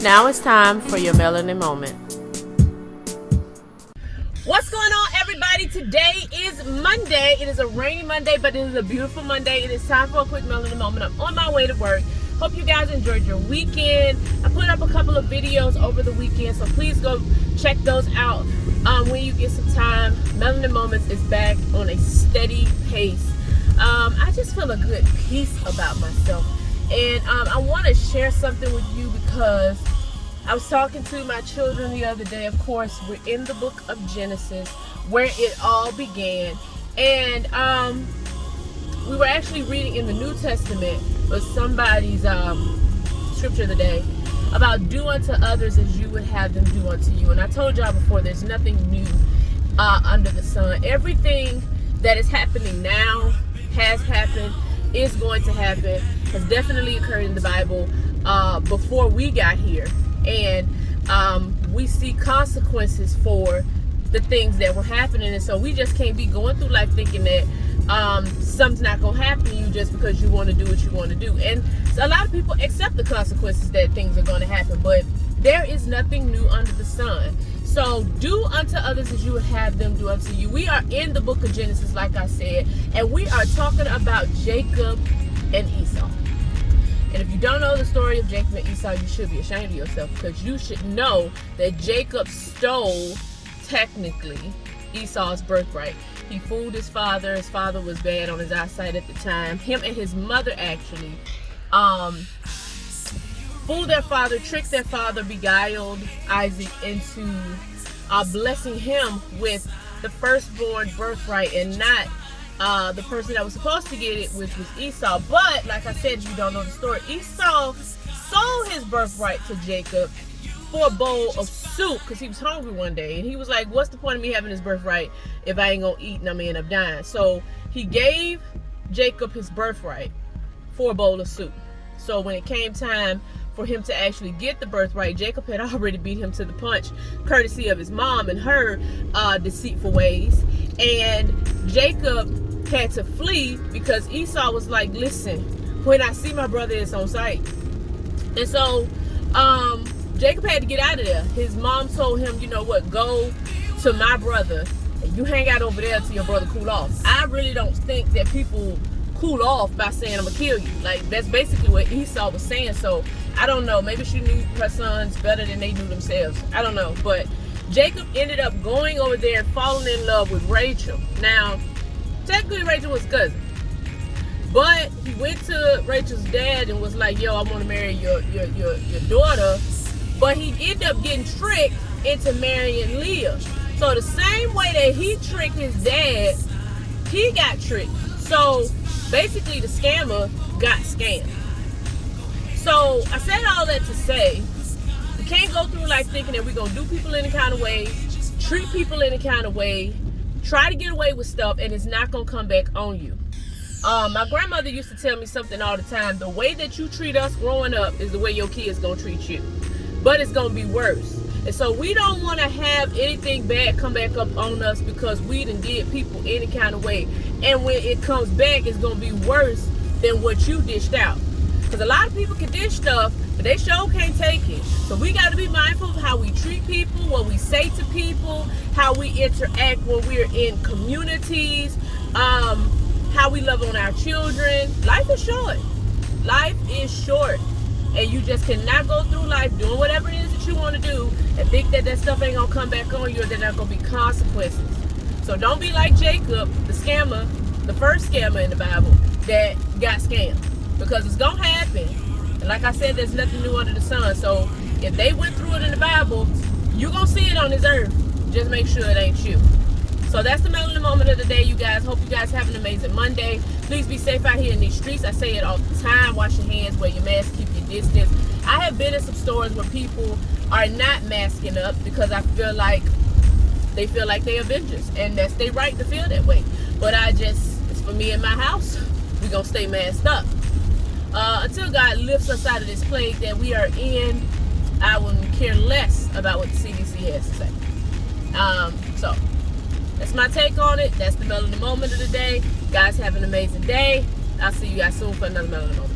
Now it's time for your melanin moment. What's going on, everybody? Today is Monday. It is a rainy Monday, but it is a beautiful Monday. It is time for a quick melanin moment. I'm on my way to work. Hope you guys enjoyed your weekend. I put up a couple of videos over the weekend, so please go check those out when you get some time. Melanin Moments is back on a steady pace. I just feel a good peace about myself. And I want to share something with you because I was talking to my children the other day. Of course, we're in the book of Genesis where it all began. And we were actually reading in the New Testament with somebody's scripture of the day about do unto others as you would have them do unto you. And I told y'all before, there's nothing new under the sun. Everything that is happening now has happened, is going to happen, has definitely occurred in the Bible before we got here. And we see consequences for the things that were happening. And so we just can't be going through life thinking that something's not going to happen to you just because you want to do what you want to do. And so a lot of people accept the consequences that things are going to happen, but there is nothing new under the sun. So do unto others as you would have them do unto you. We are in the book of Genesis, like I said, and we are talking about Jacob and Esau. And if you don't know the story of Jacob and Esau, you should be ashamed of yourself, because you should know that Jacob stole, technically, Esau's birthright. He fooled his father. His father was bad on his eyesight at the time. Him and his mother actually fooled their father, tricked their father, beguiled Isaac into blessing him with the firstborn birthright and not the person that was supposed to get it, which was Esau. But like I said, if you don't know the story, Esau sold his birthright to Jacob for a bowl of soup because he was hungry one day, and he was like, what's the point of me having this birthright if I ain't gonna eat and I'm gonna end up dying? So he gave Jacob his birthright for a bowl of soup. So when it came time for him to actually get the birthright, Jacob had already beat him to the punch, courtesy of his mom and her deceitful ways. And Jacob had to flee because Esau was like, listen, when I see my brother, it's on sight. And so Jacob had to get out of there. His mom told him, you know what, go to my brother and you hang out over there till your brother cool off. I really don't think that people cool off by saying I'm gonna kill you. Like, that's basically what Esau was saying. So I don't know, maybe she knew her sons better than they knew themselves. I don't know. But Jacob ended up going over there and falling in love with Rachel. Now, technically Rachel was cousin, but he went to Rachel's dad and was like, yo, I want to marry your daughter. But he ended up getting tricked into marrying Leah. So the same way that he tricked his dad, he got tricked. So basically the scammer got scammed. So I said all that to say, we can't go through life thinking that we're going to do people in a kind of way, treat people in a kind of way, try to get away with stuff, and it's not going to come back on you. My grandmother used to tell me something all the time. The way that you treat us growing up is the way your kids going to treat you. But it's going to be worse. And so we don't want to have anything bad come back up on us because we done did people any kind of way. And when it comes back, it's going to be worse than what you dished out. Because a lot of people can dish stuff, but they sure can't take it. So we got to be mindful of how we treat people, what we say to people, how we interact when we're in communities, how we love on our children. Life is short. Life is short. And you just cannot go through life doing whatever it is that you want to do and think that that stuff ain't going to come back on you or that there are going to be consequences. So don't be like Jacob, the scammer, the first scammer in the Bible that got scammed. Because it's going to happen. And like I said, there's nothing new under the sun. So if they went through it in the Bible, you're going to see it on this earth. Just make sure it ain't you. So that's the melanin moment of the day, you guys. Hope you guys have an amazing Monday. Please be safe out here in these streets. I say it all the time. Wash your hands, wear your mask, keep your distance. I have been in some stores where people are not masking up because I feel like they feel like they're Avengers. And that's their right to feel that way. But it's for me in my house, we're going to stay masked up. Until God lifts us out of this plague that we are in, I will care less about what the CDC has to say. So that's my take on it. That's the melanin moment of the day. Guys, have an amazing day. I'll see you guys soon for another melanin moment.